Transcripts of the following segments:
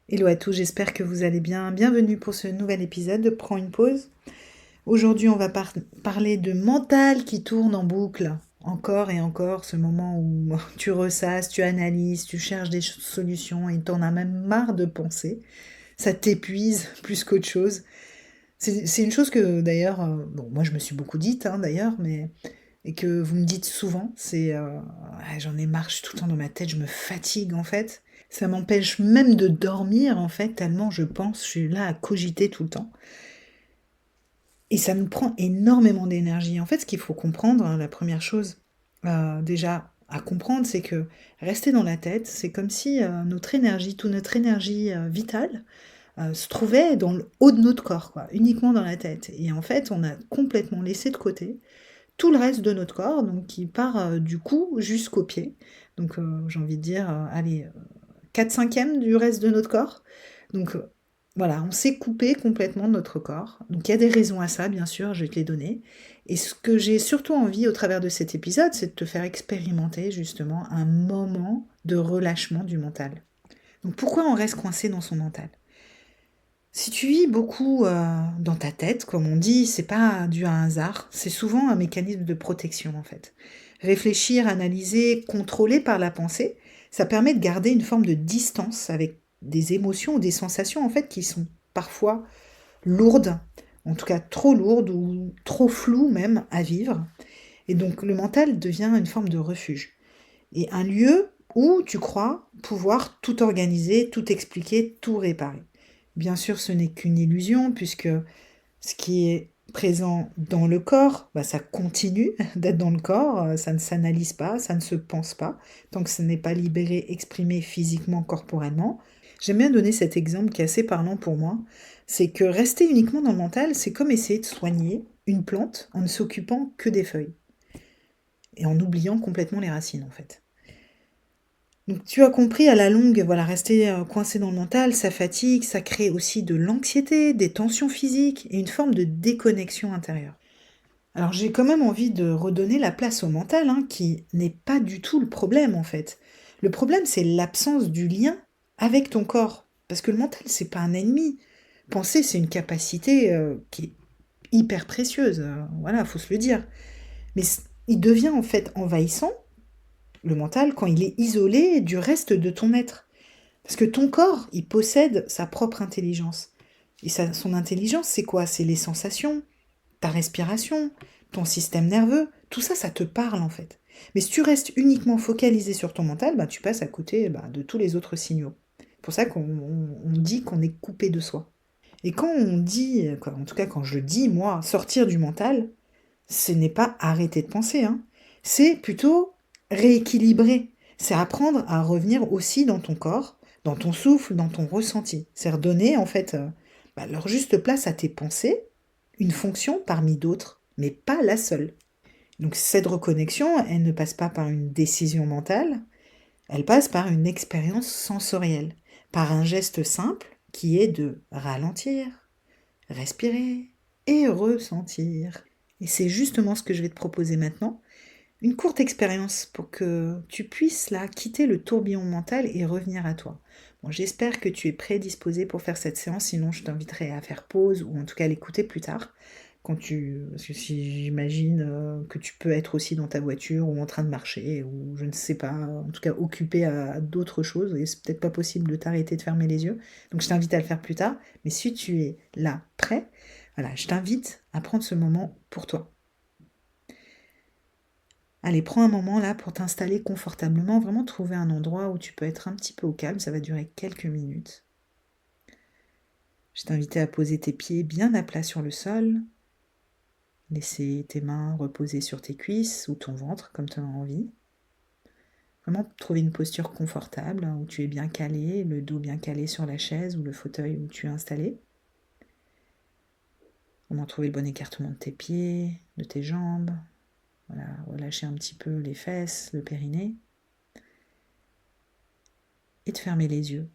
Hello à tous, j'espère que vous allez bien. Bienvenue pour ce nouvel épisode de Prends une pause. Aujourd'hui, on va parler de mental qui tourne en boucle. Encore et encore, ce moment où tu ressasses, tu analyses, tu cherches des solutions et t'en as même marre de penser. Ça t'épuise plus qu'autre chose. C'est une chose que d'ailleurs, bon, moi je me suis beaucoup dite d'ailleurs, mais et que vous me dites souvent, c'est ah, j'en ai marre, je suis tout le temps dans ma tête, je me fatigue en fait. Ça m'empêche même de dormir en fait, tellement je pense, je suis là à cogiter tout le temps. Et ça nous prend énormément d'énergie. En fait, ce qu'il faut comprendre, la première chose déjà à comprendre, c'est que rester dans la tête, c'est comme si notre énergie, toute notre énergie vitale, se trouvait dans le haut de notre corps, quoi, uniquement dans la tête. Et en fait, on a complètement laissé de côté tout le reste de notre corps, donc qui part du cou jusqu'aux pieds. Donc j'ai envie de dire, allez, 4/5 du reste de notre corps. Donc voilà, on s'est coupé complètement de notre corps. Donc il y a des raisons à ça, bien sûr, je vais te les donner. Et ce que j'ai surtout envie au travers de cet épisode, c'est de te faire expérimenter justement un moment de relâchement du mental. Donc pourquoi on reste coincé dans son mental? Si tu vis beaucoup dans ta tête, comme on dit, c'est pas dû à un hasard, c'est souvent un mécanisme de protection en fait. Réfléchir, analyser, contrôler par la pensée, ça permet de garder une forme de distance avec des émotions ou des sensations en fait qui sont parfois lourdes, en tout cas trop lourdes ou trop floues même à vivre. Et donc le mental devient une forme de refuge et un lieu où tu crois pouvoir tout organiser, tout expliquer, tout réparer. Bien sûr, ce n'est qu'une illusion, puisque ce qui est présent dans le corps, bah, ça continue d'être dans le corps, ça ne s'analyse pas, ça ne se pense pas, tant que ce n'est pas libéré, exprimé physiquement, corporellement. J'aime bien donner cet exemple qui est assez parlant pour moi, c'est que rester uniquement dans le mental, c'est comme essayer de soigner une plante en ne s'occupant que des feuilles, et en oubliant complètement les racines en fait. Donc tu as compris, à la longue, voilà, rester coincé dans le mental, ça fatigue, ça crée aussi de l'anxiété, des tensions physiques et une forme de déconnexion intérieure. Alors j'ai quand même envie de redonner la place au mental, qui n'est pas du tout le problème en fait. Le problème, c'est l'absence du lien avec ton corps. Parce que le mental, c'est pas un ennemi. Penser, c'est une capacité qui est hyper précieuse, voilà, faut se le dire. Mais il devient en fait envahissant, le mental, quand il est isolé du reste de ton être. Parce que ton corps, il possède sa propre intelligence. Et son intelligence, c'est quoi? C'est les sensations, ta respiration, ton système nerveux. Tout ça, ça te parle en fait. Mais si tu restes uniquement focalisé sur ton mental, bah, tu passes à côté de tous les autres signaux. C'est pour ça qu'on dit qu'on est coupé de soi. Et quand on dit, en tout cas quand je dis, moi, sortir du mental, ce n'est pas arrêter de penser, c'est plutôt rééquilibrer. C'est apprendre à revenir aussi dans ton corps, dans ton souffle, dans ton ressenti. C'est redonner en fait leur juste place à tes pensées, une fonction parmi d'autres, mais pas la seule. Donc cette reconnexion, elle ne passe pas par une décision mentale, elle passe par une expérience sensorielle, par un geste simple qui est de ralentir, respirer et ressentir. Et c'est justement ce que je vais te proposer maintenant. Une courte expérience pour que tu puisses là quitter le tourbillon mental et revenir à toi. Bon, j'espère que tu es prédisposé pour faire cette séance, sinon je t'inviterai à faire pause ou en tout cas à l'écouter plus tard. Parce que si j'imagine que tu peux être aussi dans ta voiture ou en train de marcher ou je ne sais pas, en tout cas occupé à d'autres choses et c'est peut-être pas possible de t'arrêter de fermer les yeux. Donc je t'invite à le faire plus tard. Mais si tu es là, prêt, voilà, je t'invite à prendre ce moment pour toi. Allez, prends un moment là pour t'installer confortablement, vraiment trouver un endroit où tu peux être un petit peu au calme, ça va durer quelques minutes. Je t'invite à poser tes pieds bien à plat sur le sol, laisser tes mains reposer sur tes cuisses ou ton ventre comme tu en as envie. Vraiment trouver une posture confortable où tu es bien calé, le dos bien calé sur la chaise ou le fauteuil où tu es installé. Vraiment trouver le bon écartement de tes pieds, de tes jambes. Voilà, relâcher un petit peu les fesses, le périnée. Et de fermer les yeux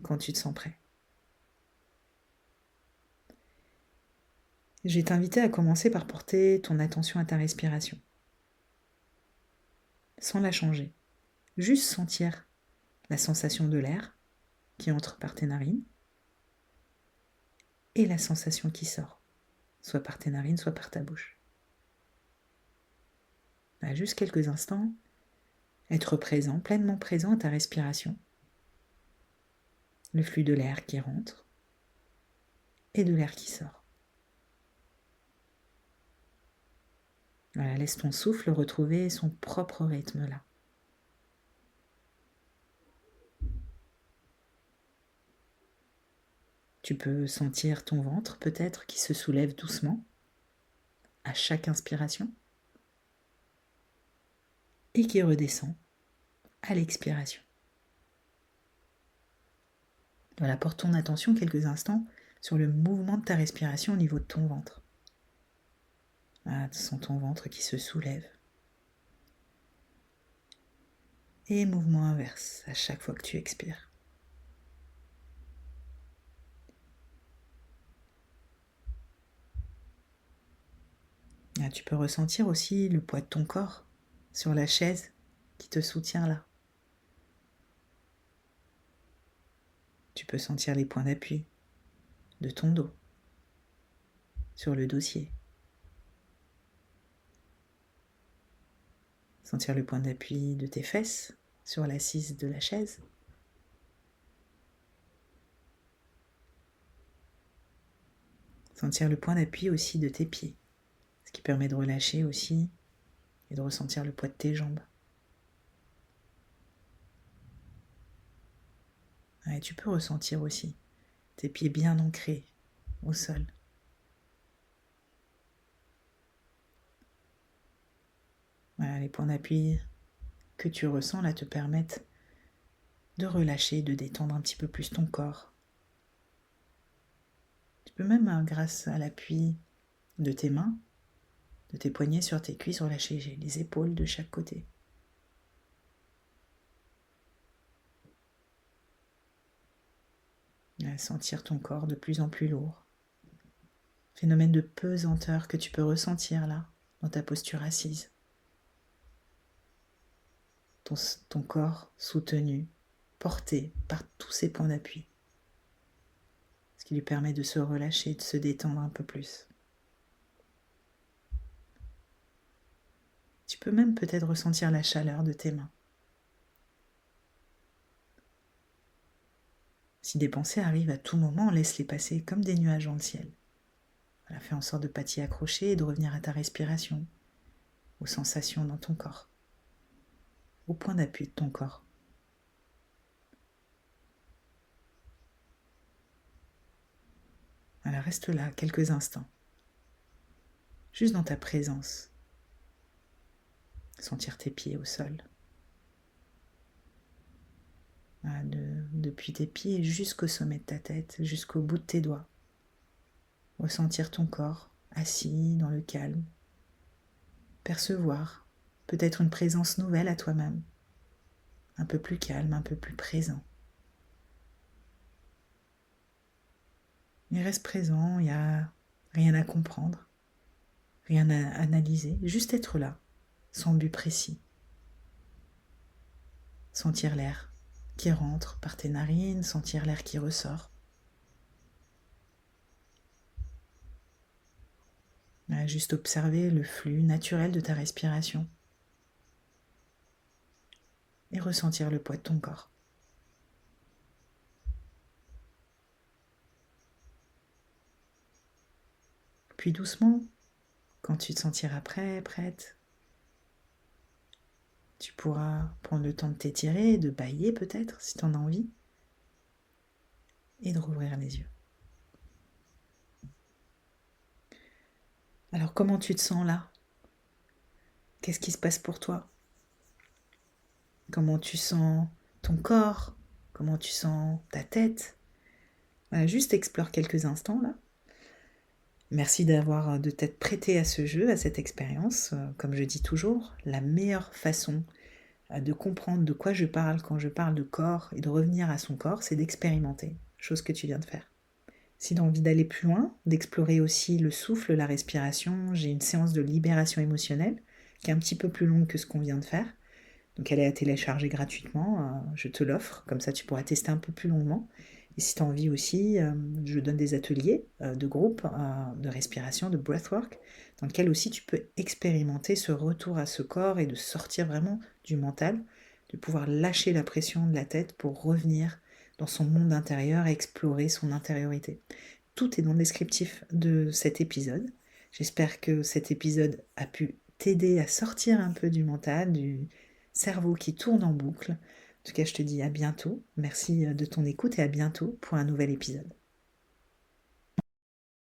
quand tu te sens prêt. Je vais t'inviter à commencer par porter ton attention à ta respiration, sans la changer. Juste sentir la sensation de l'air qui entre par tes narines et la sensation qui sort, soit par tes narines, soit par ta bouche. Juste quelques instants, être présent, pleinement présent à ta respiration, le flux de l'air qui rentre et de l'air qui sort. Voilà, laisse ton souffle retrouver son propre rythme là. Tu peux sentir ton ventre peut-être qui se soulève doucement à chaque inspiration et qui redescend à l'expiration. Voilà, porte ton attention quelques instants sur le mouvement de ta respiration au niveau de ton ventre. Voilà, tu sens ton ventre qui se soulève. Et mouvement inverse à chaque fois que tu expires. Là, tu peux ressentir aussi le poids de ton corps sur la chaise qui te soutient là. Tu peux sentir les points d'appui de ton dos sur le dossier. Sentir le point d'appui de tes fesses sur l'assise de la chaise. Sentir le point d'appui aussi de tes pieds, ce qui permet de relâcher aussi et de ressentir le poids de tes jambes. Et tu peux ressentir aussi tes pieds bien ancrés au sol. Voilà, les points d'appui que tu ressens là te permettent de relâcher, de détendre un petit peu plus ton corps. Tu peux même, grâce à l'appui de tes mains, de tes poignets sur tes cuisses, relâcher les épaules de chaque côté. Sentir ton corps de plus en plus lourd. Phénomène de pesanteur que tu peux ressentir là, dans ta posture assise. Ton corps soutenu, porté par tous ces points d'appui. Ce qui lui permet de se relâcher, de se détendre un peu plus. Tu peux même peut-être ressentir la chaleur de tes mains. Si des pensées arrivent à tout moment, laisse-les passer comme des nuages dans le ciel. Voilà, fais en sorte de ne pas t'y accrocher et de revenir à ta respiration, aux sensations dans ton corps, au point d'appui de ton corps. Voilà, reste là quelques instants, juste dans ta présence. Sentir tes pieds au sol. Voilà, depuis tes pieds jusqu'au sommet de ta tête, jusqu'au bout de tes doigts. Ressentir ton corps assis dans le calme. Percevoir peut-être une présence nouvelle à toi-même. Un peu plus calme, un peu plus présent. Mais reste présent, il n'y a rien à comprendre, rien à analyser, juste être là, sans but précis. Sentir l'air qui rentre par tes narines, sentir l'air qui ressort. Juste observer le flux naturel de ta respiration et ressentir le poids de ton corps. Puis doucement, quand tu te sentiras prêt, prête, tu pourras prendre le temps de t'étirer, de bâiller peut-être si tu en as envie, et de rouvrir les yeux. Alors comment tu te sens là? Qu'est-ce qui se passe pour toi? Comment tu sens ton corps? Comment tu sens ta tête? Voilà, juste explore quelques instants là. Merci de t'être prêté à ce jeu, à cette expérience. Comme je dis toujours, la meilleure façon de comprendre de quoi je parle quand je parle de corps et de revenir à son corps, c'est d'expérimenter, chose que tu viens de faire. Si tu as envie d'aller plus loin, d'explorer aussi le souffle, la respiration, j'ai une séance de libération émotionnelle qui est un petit peu plus longue que ce qu'on vient de faire. Donc elle est à télécharger gratuitement, je te l'offre, comme ça tu pourras tester un peu plus longuement. Et si tu as envie aussi, je donne des ateliers de groupe, de respiration, de breathwork, dans lesquels aussi tu peux expérimenter ce retour à ce corps et de sortir vraiment du mental, de pouvoir lâcher la pression de la tête pour revenir dans son monde intérieur et explorer son intériorité. Tout est dans le descriptif de cet épisode. J'espère que cet épisode a pu t'aider à sortir un peu du mental, du cerveau qui tourne en boucle. En tout cas, je te dis à bientôt. Merci de ton écoute et à bientôt pour un nouvel épisode.